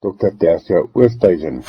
Dr. Tersia Oosthuizen.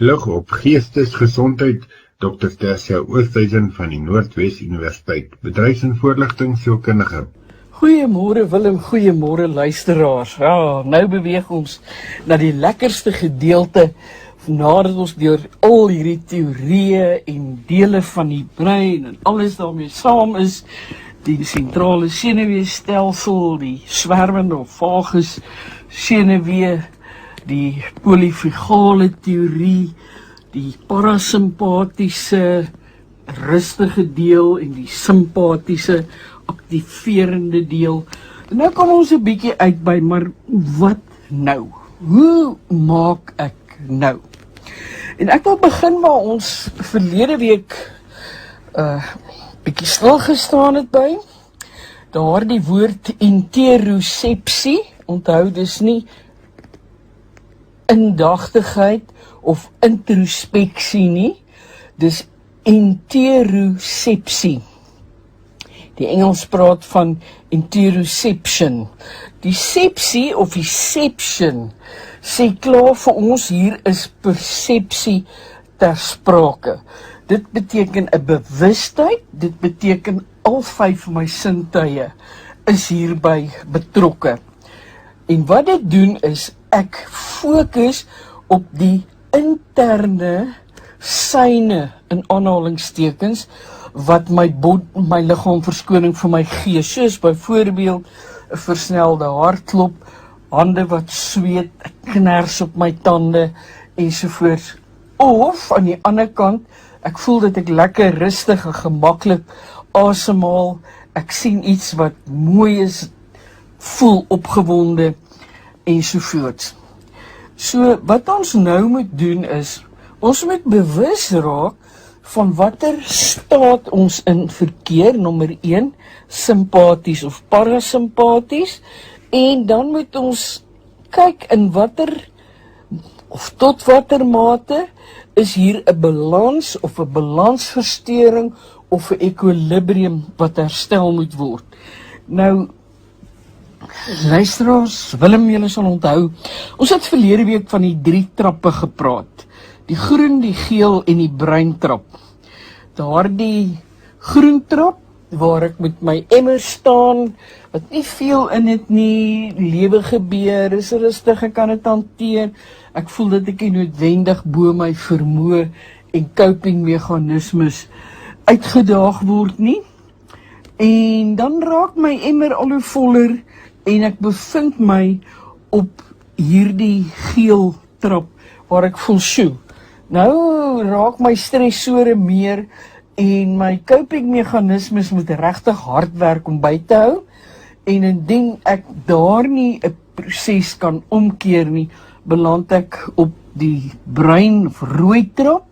Lig op geestesgesondheid, Dr. Tersia Oosthuizen van die Noordwes Universiteit, bedryfs- en voorligtingsielkundige. Goeiemôre Willem, goeiemôre luisteraars. Ja, nou beweeg ons na die lekkerste gedeelte, nadat ons deur al hierdie teorieë en dele van die brein en alles daarmee saam is, die sentrale senuweestelsel, die swerwende of vagus senuwee, die polyfagale teorie, die parasimpatiese rustige deel en die simpatiese aktiverende deel. En nou kom ons 'n bietjie uit by, maar wat nou? Hoe maak ek nou? En ek wil begin waar ons verlede week bietjie stil gestaan het by. Daardie woord interosepsie, onthou dis nie indagtigheid of introspeksie nie, dis interosepsie. Die Engels praat van interoception. Die sepsie of die seption sê klaar vir ons hier is persepsie ter sprake. Dit beteken 'n bewustheid, dit beteken al 5 my sintuie is hierby betrokke. En wat dit doen is, ek fokus op die interne syne in aanhalingstekens wat my liggaam verskoning vir my gee, soos byvoorbeeld 'n versnelde hartklop, hande wat sweet, kners op my tande ensovoorts. Of aan die ander kant, ek voel dat ek lekker rustig en gemaklik asemhaal, ek sien iets wat mooi is, voel opgewonde ensovoorts. So wat ons nou moet doen is, ons moet bewus raak van watter staat ons in verkeer, nommer 1, simpaties of parasimpaties, en dan moet ons kyk in watter, of tot watter mate, is hier 'n balans of 'n balansversteuring of 'n ekwilibrium wat herstel moet word. Nou, luisteraars, Willem, julle sal onthou, ons het verlede week van die 3 trappe gepraat. Die groen, die geel en die bruin trap. Daardie groen trap, waar ek met my emmer staan, wat nie veel in het nie, lewe gebeur, is rustig, ek kan het hanteer, ek voel dat ek nie noodwendig bo my vermoë en coping meganismes uitgedaag word nie. En dan raak my emmer al hoe voller, en ek bevind my op hierdie geel trap, waar ek voel, sjoe, nou raak my stressore meer, en my coping meganismes moet regtig hard werk om by te hou, en indien ek daar nie 'n proses kan omkeer nie, beland ek op die bruin of rooi trap,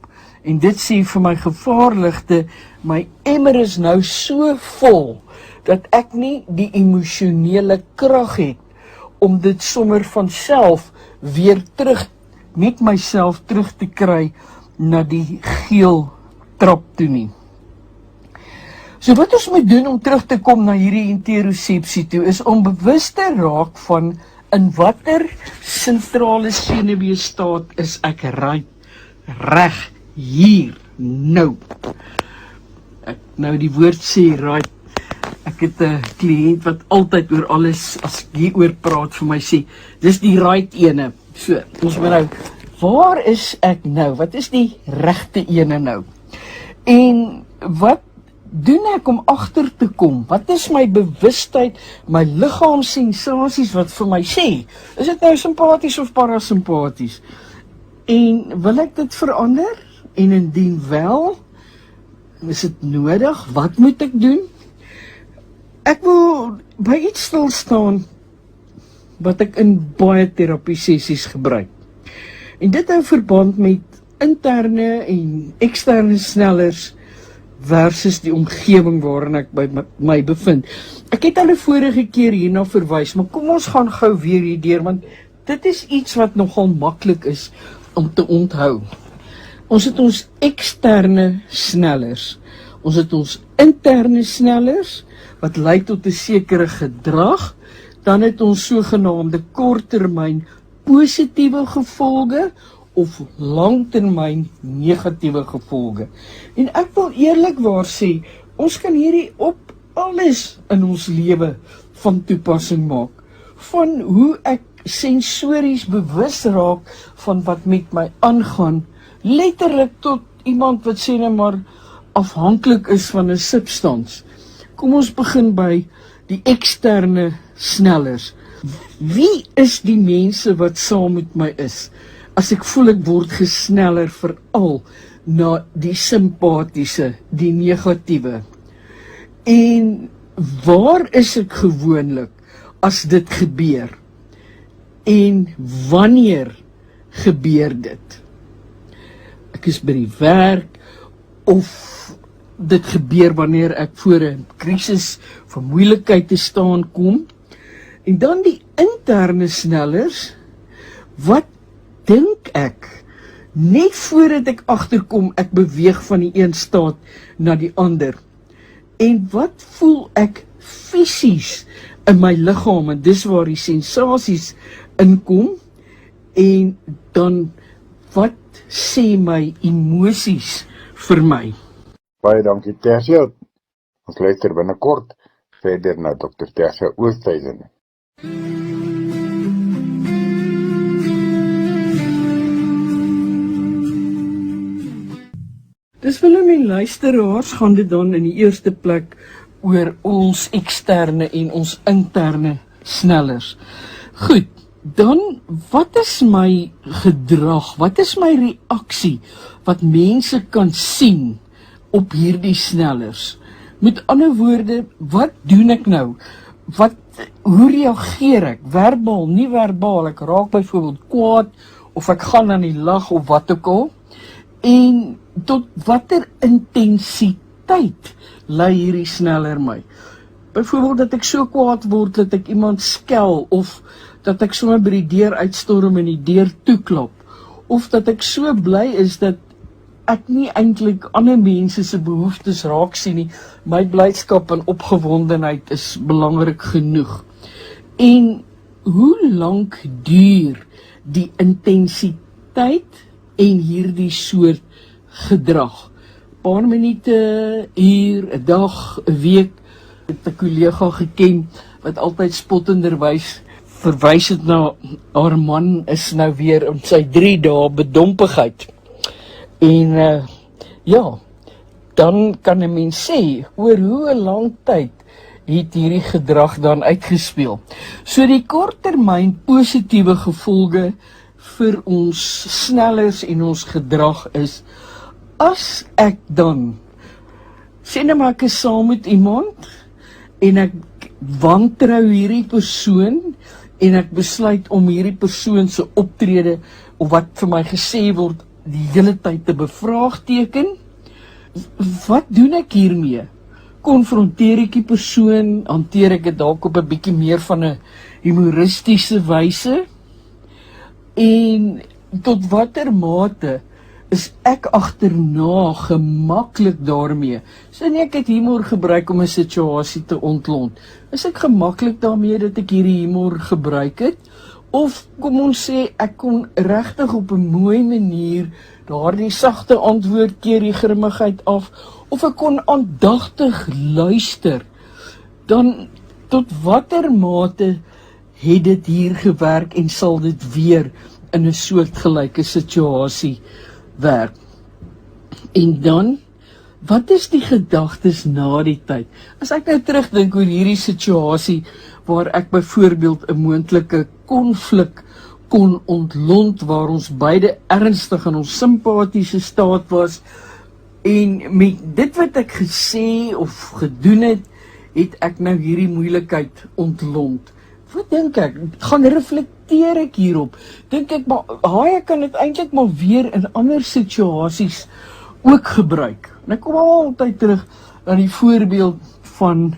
en dit sê vir my gevaarligte, my emmer is nou so vol, dat ek nie die emosionele krag het, om dit sommer van self weer terug, met myself terug te kry, na die geel trap toe nie. So wat ons moet doen om terug te kom na hierdie interosepsie toe, is om bewus te raak van in watter sentrale senuweestaat is ek reg hier, nou. Ek nou die woord sê, ek het 'n kliënt wat altyd oor alles, as ek hieroor praat, vir my sê, dis die ene. So, ons moet nou, waar is ek nou? Wat is die regte ene nou? En wat doen ek om agter te kom? Wat is my bewustheid, my liggaamssensasies wat vir my sê? Is dit nou simpaties of parasimpaties? En wil ek dit verander? En indien wel, is dit nodig? Wat moet ek doen? Ek wil by iets stil staan wat ek in baie terapie sessies gebruik. En dit hou verband met interne en eksterne snellers versus die omgewing waarin ek by my bevind. Ek het al 'n vorige keer hierna verwys, maar kom ons gaan gou weer hierdeur, want dit is iets wat nogal maklik is om te onthou. Ons het ons eksterne snellers. Ons het ons interne snellers, wat lei tot 'n sekere gedrag. Dan het ons sogenaamde korttermyn positiewe gevolge of langtermyn negatiewe gevolge. En ek wil eerlikwaar sê, ons kan hierdie op alles in ons lewe van toepassing maak. Van hoe ek sensories bewus raak van wat met my aangaan, letterlik tot iemand wat sê nou maar afhanklik is van 'n substans. Kom ons begin by die eksterne snellers. Wie is die mense wat saam met my is? As ek voel ek word gesneller, veral na die simpatiese, die negatiewe. En waar is ek gewoonlik as dit gebeur? En wanneer gebeur dit? Ek is by die werk, of dit gebeur wanneer ek voor 'n krisis van moeilikheid te staan kom. En dan die interne snellers, wat dink ek, net voordat ek agterkom, ek beweeg van die een staat na die ander. En wat voel ek fisies in my liggaam, en dis waar die sensasies inkom, en dan wat sê my emosies vir my? Baie dankie Tersia. Ons luister binnekort verder na Dr. Tersia Oosthuizen. Dis wil my luisteraars, gaan dit dan in die eerste plek oor ons eksterne en ons interne snellers. Goed, dan wat is my gedrag, wat is my reaksie, wat mense kan sien op hierdie snellers? Met ander woorde, wat doen ek nou? Hoe reageer ek? Verbaal, nie verbaal, ek raak byvoorbeeld kwaad, of ek gaan aan die lag, of wat ook al. En tot watter intensiteit lei hierdie sneller my? Byvoorbeeld dat ek so kwaad word dat ek iemand skel, of dat ek sommer by die deur uitstorm en die deur toeklap, of dat ek so bly is dat ek nie eintlik ander mense se behoeftes raak sien nie. My blydskap en opgewondenheid is belangrik genoeg. En hoe lank duur die intensiteit en hierdie soort gedrag? Paar minute, uur, 'n dag, 'n week. Ek het 'n kollega geken wat altyd spottenderwys verwys het na haar man is nou weer in sy 3 dae bedompigheid. En ja, dan kan 'n mens sê, oor hoe 'n lang tyd het hierdie gedrag dan uitgespeel. So die korttermyn positiewe gevolge vir ons snellers en ons gedrag is, as ek dan, sê nou maar ek is saam met iemand, en ek wantrou hierdie persoon, en ek besluit om hierdie persoon se optrede, of wat vir my gesê word, die hele tyd te bevraagteken. Wat doen ek hiermee? Konfronteer ek die persoon, hanteer ek dit dalk op 'n bietjie meer van 'n humoristiese wyse? En tot watter mate is ek agterna gemaklik daarmee? So nie ek het humor gebruik om 'n situasie te ontlont. Is ek gemaklik daarmee dat ek hierdie humor gebruik het? Of kom ons sê, ek kon regtig op 'n mooi manier daardie sagte antwoord keer die grimmigheid af, of ek kon aandagtig luister, dan tot watter mate het dit hier gewerk en sal dit weer in 'n soortgelyke situasie werk? En dan, wat is die gedagtes na die tyd? As ek nou terugdink oor hierdie situasie, waar ek byvoorbeeld 'n moontlike konflik kon ontlont, waar ons beide ernstig in ons simpatiese staat was, en met dit wat ek gesê of gedoen het, het ek nou hierdie moeilikheid ontlont. Wat dink ek? Gaan reflekteer ek hierop? Dink ek, maar haie kan dit eintlik maar weer in ander situasies ook gebruik. En ek kom altyd terug aan die voorbeeld van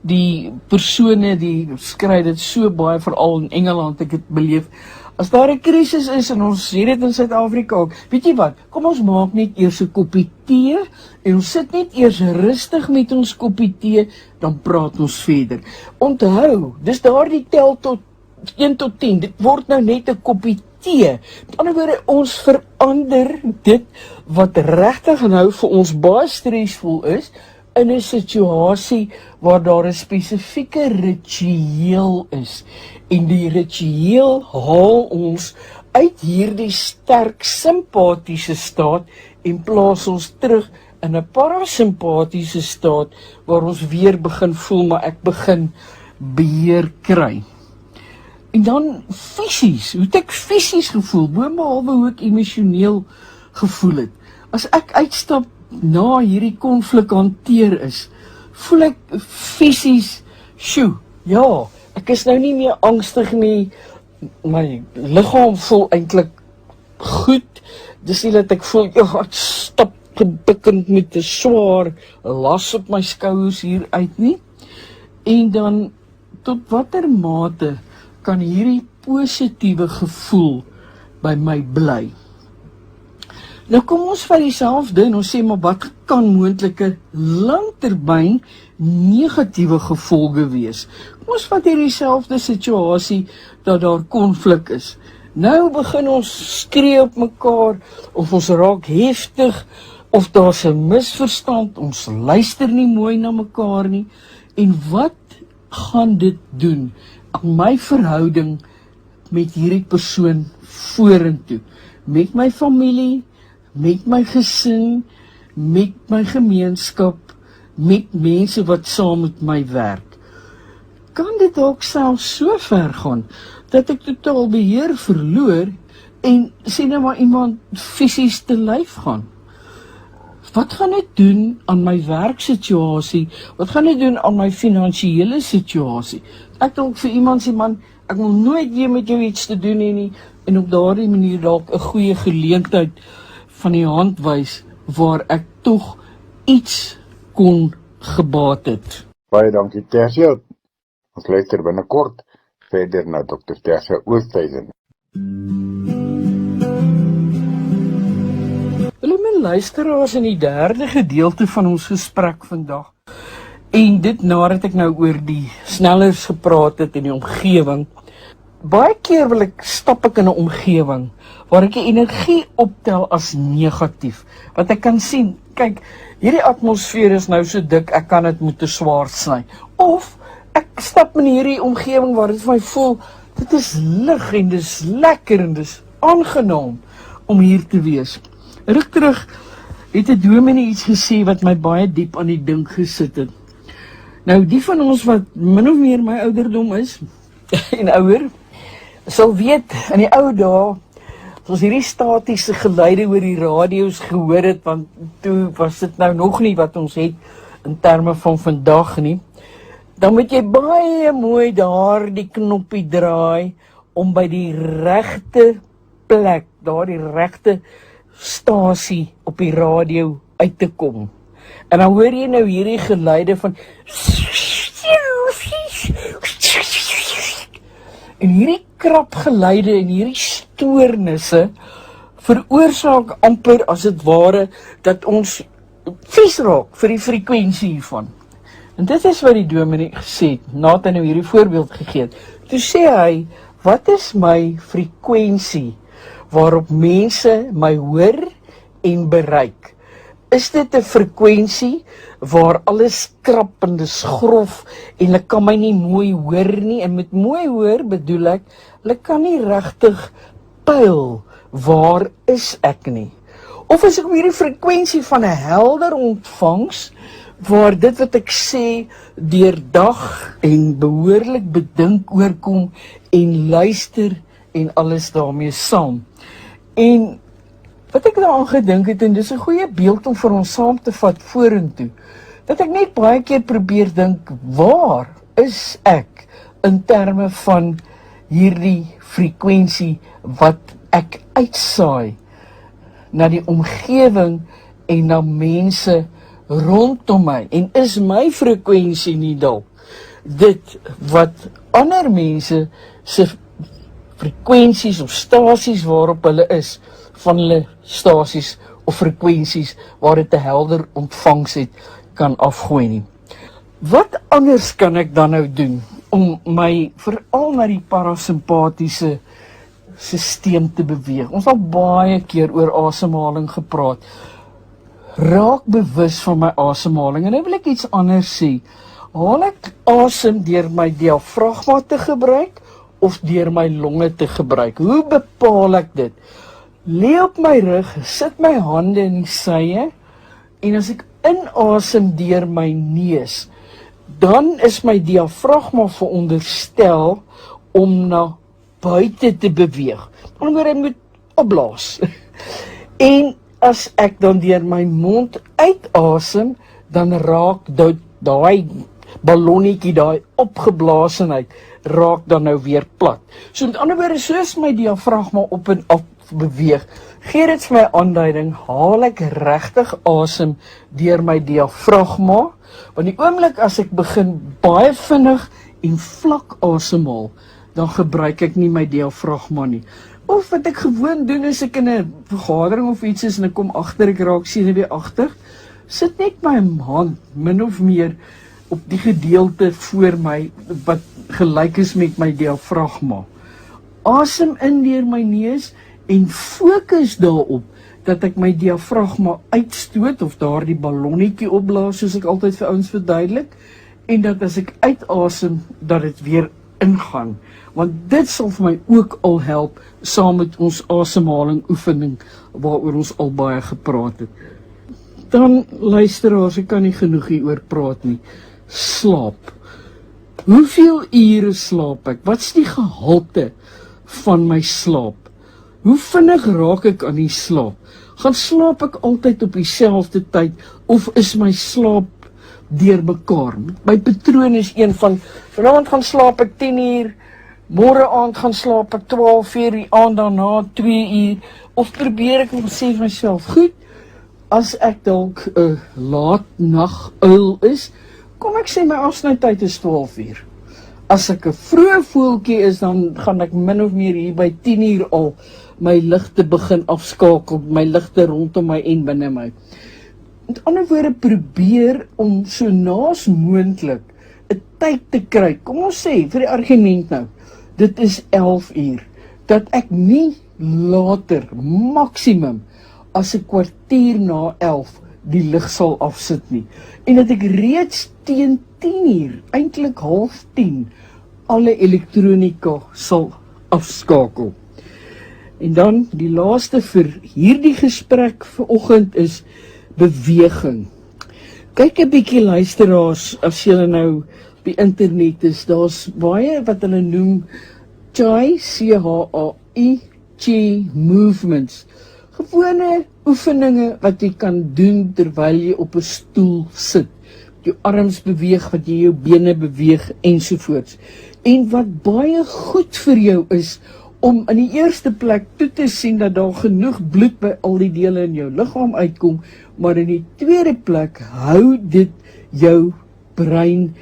die persone, die skryf dit so baie, veral in Engeland, ek het beleef, as daar 'n krisis is, en ons sê dit in Suid-Afrika ook, weet jy wat, kom ons maak net eers 'n koppie tee, en ons sit net eers rustig met ons koppie tee, dan praat ons verder. Onthou, dis daardie tel tot 1 tot 10, dit word nou net 'n koppie tee. Met ander woorde, ons verander dit wat regtig nou vir ons baie stresvol is, in 'n situasie waar daar 'n spesifieke ritueel is. En die ritueel haal ons uit hierdie sterk simpatiese staat en plaas ons terug in 'n parasimpatiese staat waar ons weer begin voel, maar ek begin beheer kry. En dan fisies, hoe het ek fisies gevoel, boonbehalwe hoe ek emosioneel gevoel het. As ek uitstap na hierdie konflik hanteer is, voel ek fisies, ja, ek is nou nie meer angstig nie, my liggaam voel eintlik goed, dis nie dat ek voel, ek stap gebukkend met 'n swaar las op my skouers hier uit nie, en dan, tot watter mate kan hierdie positiewe gevoel by my bly? Nou kom ons van dieselfde en ons sê, maar wat kan moontlike langtermyn negatiewe gevolge wees? Kom ons vat hierdie selfde situasie dat daar konflik is. Nou begin ons skree op mekaar, of ons raak heftig, of daar's 'n misverstand, ons luister nie mooi na mekaar nie. En wat gaan dit doen aan my verhouding met hierdie persoon vorentoe? Met my familie, met my gesin, met my gemeenskap, met mense wat saam met my werk. Kan dit ook selfs so ver gaan, dat ek totaal beheer verloor, en sê nou maar iemand fisies te lyf gaan? Wat gaan dit doen aan my werksituasie? Wat gaan dit doen aan my finansiële situasie? Ek dalk vir iemand sê, man, ek wil nooit weer met jou iets te doen hê nie, en op daardie manier dalk 'n goeie geleentheid van die hand wys, waar ek tog iets kon gebaat het. Baie dankie, Tersia. Ons luister binnekort verder na Dr. Tersia Oosthuizen. My luisteraars, in die derde gedeelte van ons gesprek vandag, en dit nadat ek nou oor die snellers gepraat het in die omgewing, baie keer stap ek in 'n omgewing waar ek die energie optel as negatief, wat ek kan sien, kyk, hierdie atmosfeer is nou so dik, ek kan dit met 'n swaard sny, of ek stap in hierdie omgewing waar dit vir my voel, dit is lig en dis lekker en dis aangenaam om hier te wees. Ruk terug het 'n dominee iets gesê wat my baie diep aan die dink gesit het. Nou, die van ons wat min of meer my ouderdom is, en ouer, sal weet, in die ou dae, as ons hierdie statiese geluide oor die radio's gehoor het, want toe was dit nou nog nie wat ons het, in terme van vandag nie, dan moet jy baie mooi daar die knoppie draai, om by die regte plek, daar die regte stasie op die radio uit te kom. En dan hoor jy nou hierdie geluide van en hierdie krap geluide en hierdie stoornisse veroorsaak amper as dit ware dat ons vies raak vir die frekwensie hiervan. En dit is wat die dominee gesê het, nadat hy nou hierdie voorbeeld gegee het. Toe sê hy, wat is my frekwensie waarop mense my hoor en bereik? Is dit 'n frekwensie waar alles krap en dis grof en hulle kan my nie mooi hoor nie? En met mooi hoor bedoel ek, hulle kan nie regtig pyl waar is ek nie. Of is ek op hierdie frekwensie van 'n helder ontvangs, waar dit wat ek sê deurdag en behoorlik bedink oorkom en luister en alles daarmee saam. En wat ek daaraan gedink het, en dis 'n goeie beeld om vir ons saam te vat vorentoe, dat ek net baie keer probeer dink, waar is ek in terme van hierdie frekwensie wat ek uitsaai na die omgewing en na mense rondom my. En is my frekwensie nie dalk dit wat ander mense se frekwensies of stasies waarop hulle is, van hulle stasies of frekwensies waar dit 'n helder ontvangs het, kan afgooi nie. Wat anders kan ek dan nou doen om my veral na die parasimpatiese stelsel te beweeg? Ons het al baie keer oor asemhaling gepraat. Raak bewus van my asemhaling. En nou wil ek iets anders sê. Haal ek asem deur my diafragma te gebruik of deur my longe te gebruik? Hoe bepaal ek dit? Lê op my rug, sit my hande in die sye, en as ek inasem deur my neus, dan is my diafragma veronderstel om na buite te beweeg. Omdat ek moet opblaas. En as ek dan deur my mond uitasem, dan raak daai ballonnetjie, daai opgeblaasenheid, raak dan nou weer plat. So met ander woorde, soos my diafragma op en af beweeg, gee dit vir my aanduiding, haal ek regtig asem deur my diafragma, want die oomblik as ek begin baie vinnig en vlak asemhaal, dan gebruik ek nie my diafragma nie. Of wat ek gewoon doen, is ek in 'n vergadering of iets is, en ek kom agter, ek raak senuweeagtig, sit net my hand, min of meer, op die gedeelte voor my, wat gelyk is met my diafragma. Asem in deur my neus, en fokus daarop, dat ek my diafragma uitstoot, of daardie ballonnetjie opblaas, soos ek altyd vir ouens verduidelik, en dat as ek uitasem, dat dit weer ingaan. Want dit sal vir my ook al help, saam met ons asemhaling oefening, waaroor ons al baie gepraat het. Dan, luisteraars, ek kan nie genoeg hieroor praat nie. Slaap. Hoeveel ure slaap ek? Wat is die gehalte van my slaap? Hoe vinnig raak ek aan die slaap? Gaan slaap ek altyd op dieselfde tyd, of is my slaap deurmekaar? My patroon is een van, vanaand gaan slaap ek 10 uur, môre aand gaan slaap ek 12 uur, die aand daarna 2 uur, of probeer ek om sê vir myself, goed, as ek dalk 'n laat nag uil is, kom ek sê my afsnytyd is 12 uur. As ek 'n vroeë voeltjie is, dan gaan ek min of meer hier by 10 uur al my ligte begin afskakel, my ligte rondom my en binne my. Met ander woorde, probeer om so naas moontlik 'n tyd te kry. Kom ons sê, vir die argument nou, dit is 11 uur, dat ek nie later, maksimum, as 'n kwartier na 11, die lig sal afsit nie. En dat ek reeds teen 10 uur, eintlik 9:30, alle elektronika sal afskakel. En dan, die laaste vir hierdie gesprek vanoggend is beweging. Kyk 'n bietjie, luisteraars, as julle nou op die internet is, daar's baie wat hulle noem CHAI, C-H-A-I, movements. Gewone oefeninge wat jy kan doen terwyl jy op 'n stoel sit. Jou arms beweeg, wat jy jou bene beweeg, ensovoorts. En wat baie goed vir jou is, om in die eerste plek toe te sien dat daar genoeg bloed by al die dele in jou liggaam uitkom, maar in die tweede plek hou dit jou brein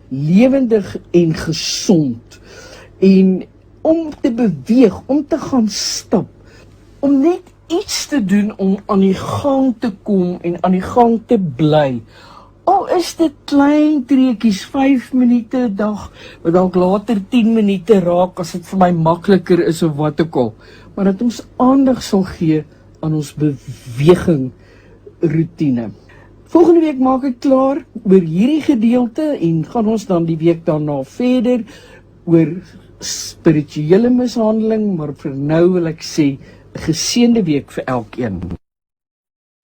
lewendig en gesond. En om te beweeg, om te gaan stap, om net iets te doen om aan die gang te kom en aan die gang te bly. Al is dit klein treetjies, 5 minute 'n dag, wat dalk later 10 minute raak, as dit vir my makliker is of wat ook al. Maar dat ons aandag sal gee aan ons beweging roetine. Volgende week maak ek klaar oor hierdie gedeelte, en gaan ons dan die week daarna verder oor spirituele mishandeling, maar vir nou wil ek sê, 'n geseënde week vir elkeen.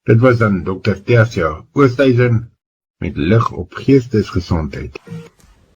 Dit was dan Dr. Tersia Oosthuizen met lig op geestesgesondheid.